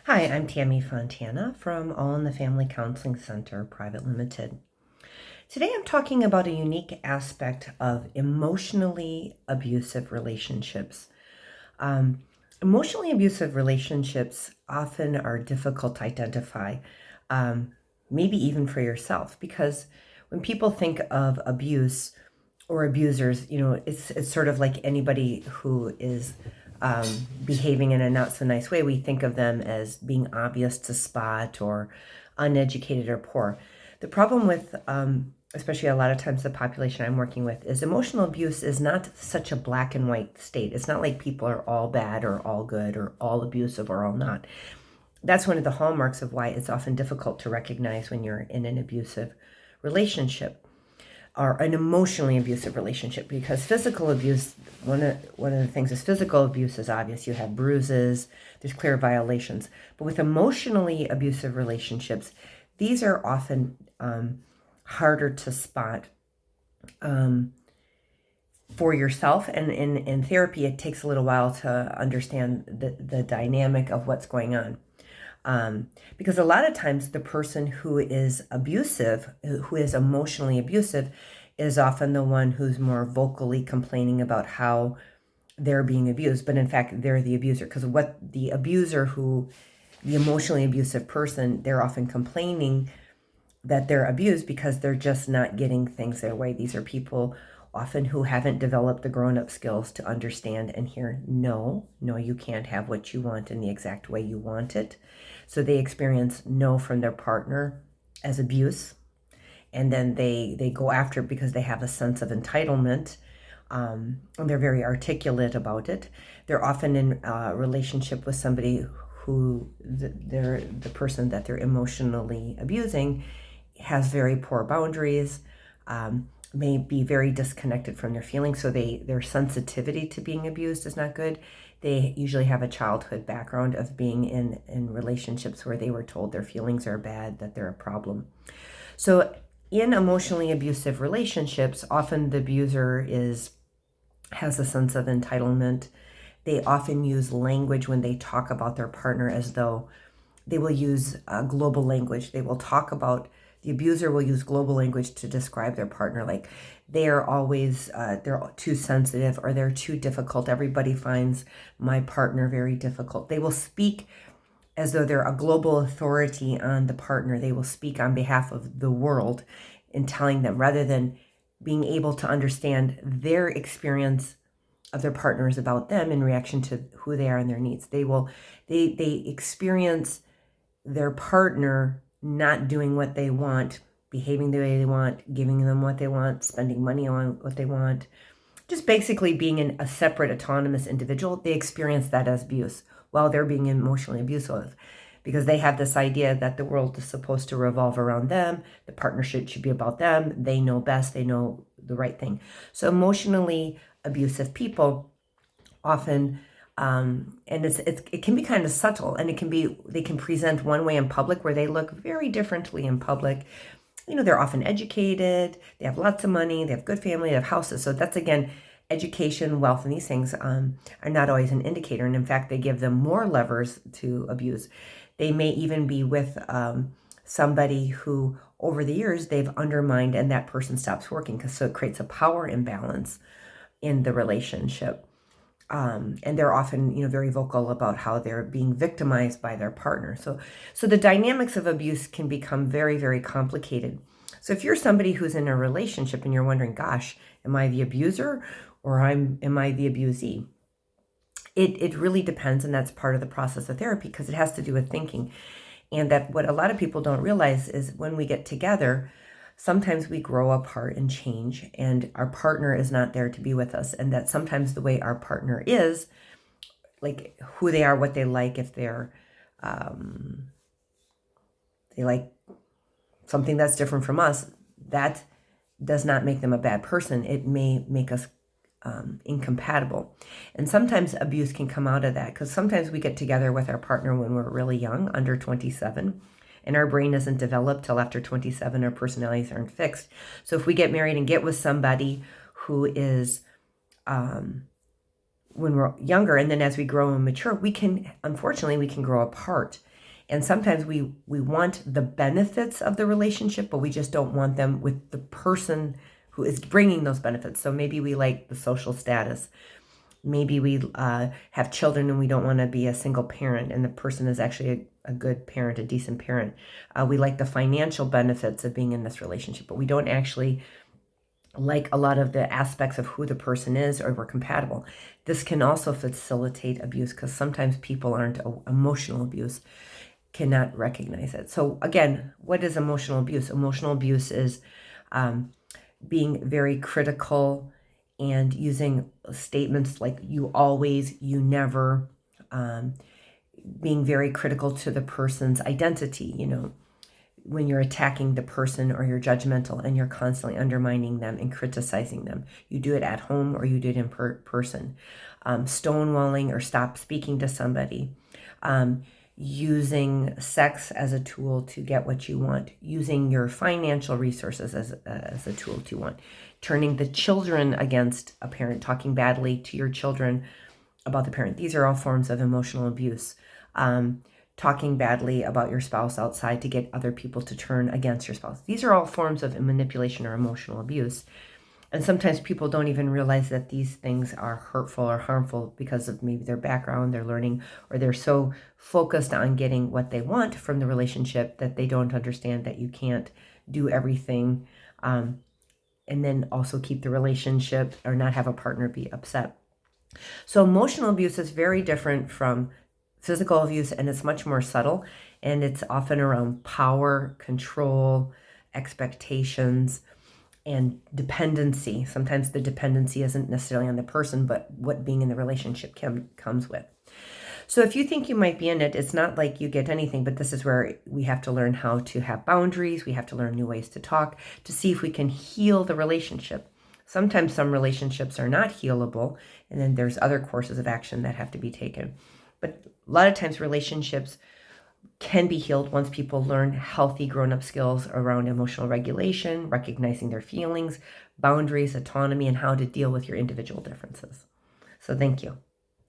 Hi, I'm Tammy Fontana from All in the Family Counseling Center, Private Limited. Today I'm talking about a unique aspect of emotionally abusive relationships. Um, Emotionally abusive relationships often are difficult to identify, um, maybe even for yourself, because when people think of abuse or abusers, it's sort of like anybody who is behaving in a not so nice way. We think of them as being obvious to spot or uneducated or poor. The problem with, especially a lot of times the population I'm working with, is emotional abuse is not such a black and white state. It's not like people are all bad or all good or all abusive or all not. That's one of the hallmarks of why it's often difficult to recognize when you're in an abusive relationship or an emotionally abusive relationship, because physical abuse, one of the things is physical abuse is obvious. You have bruises, there's clear violations. But with emotionally abusive relationships, these are often harder to spot for yourself. And in therapy, it takes a little while to understand the dynamic of what's going on. Because a lot of times the person who is abusive, who is emotionally abusive, is often the one who's more vocally complaining about how they're being abused. But in fact, they're the abuser. Because what the abuser, the emotionally abusive person, they're often complaining that they're abused because they're just not getting things their way. These are people often who haven't developed the grown-up skills to understand and hear no, you can't have what you want in the exact way you want it. So they experience no from their partner as abuse, and then they go after it because they have a sense of entitlement. And they're very articulate about it. They're often in a relationship with somebody who the person that they're emotionally abusing has very poor boundaries, may be very disconnected from their feelings, so their sensitivity to being abused is not good. They usually have a childhood background of being in relationships where they were told their feelings are bad, that they're a problem. So in emotionally abusive relationships, often the abuser has a sense of entitlement. They often use language when they talk about their partner as though they will use global language. The abuser will use global language to describe their partner, like they're always, they're too sensitive or they're too difficult. Everybody finds my partner very difficult. They will speak as though they're a global authority on the partner. They will speak on behalf of the world in telling them, rather than being able to understand their experience of their partners about them in reaction to who they are and their needs. They experience their partner not doing what they want, behaving the way they want, giving them what they want, spending money on what they want, just basically being a separate autonomous individual. They experience that as abuse while they're being emotionally abusive, because they have this idea that the world is supposed to revolve around them, the partnership should be about them, they know best, they know the right thing. So emotionally abusive people often, and it can be kind of subtle, and they can present one way in public where they look very differently in public. They're often educated, they have lots of money, they have good family, they have houses. So that's, again, education, wealth, and these things are not always an indicator. And in fact, they give them more levers to abuse. They may even be with somebody who over the years they've undermined, and that person stops working, so it creates a power imbalance in the relationship. And they're often, very vocal about how they're being victimized by their partner. So the dynamics of abuse can become very, very complicated. So if you're somebody who's in a relationship and you're wondering, gosh, am I the abuser or am I the abusee? It really depends, and that's part of the process of therapy, because it has to do with thinking. And that what a lot of people don't realize is when we get together, sometimes we grow apart and change, and our partner is not there to be with us. And that sometimes the way our partner is, like who they are, what they like, if they like something that's different from us, that does not make them a bad person. It may make us incompatible. And sometimes abuse can come out of that, because sometimes we get together with our partner when we're really young, under 27, and our brain isn't developed till after 27. Our personalities aren't fixed. So if we get married and get with somebody who is, when we're younger, and then as we grow and mature, unfortunately, we can grow apart. And sometimes we want the benefits of the relationship, but we just don't want them with the person who is bringing those benefits. So maybe we like the social status. Maybe we have children and we don't want to be a single parent, and the person is actually a good parent, a decent parent. We like the financial benefits of being in this relationship, but we don't actually like a lot of the aspects of who the person is, or we're compatible. This can also facilitate abuse because sometimes people aren't emotional abuse, cannot recognize it. So again, what is emotional abuse? Emotional abuse is being very critical and using statements like you always, you never, being very critical to the person's identity, when you're attacking the person, or you're judgmental and you're constantly undermining them and criticizing them. You do it at home or you do it in person. Stonewalling or stop speaking to somebody. Using sex as a tool to get what you want. Using your financial resources as a tool to want. Turning the children against a parent. Talking badly to your children about the parent. These are all forms of emotional abuse. Talking badly about your spouse outside to get other people to turn against your spouse. These are all forms of manipulation or emotional abuse. And sometimes people don't even realize that these things are hurtful or harmful because of maybe their background, their learning, or they're so focused on getting what they want from the relationship that they don't understand that you can't do everything and then also keep the relationship or not have a partner be upset. So emotional abuse is very different from physical abuse, and it's much more subtle, and it's often around power, control, expectations, and dependency. Sometimes the dependency isn't necessarily on the person, but what being in the relationship comes with. So if you think you might be in it, it's not like you get anything, but this is where we have to learn how to have boundaries. We have to learn new ways to talk to see if we can heal the relationship. Sometimes some relationships are not healable, and then there's other courses of action that have to be taken. But a lot of times relationships can be healed once people learn healthy grown-up skills around emotional regulation, recognizing their feelings, boundaries, autonomy, and how to deal with your individual differences. So thank you.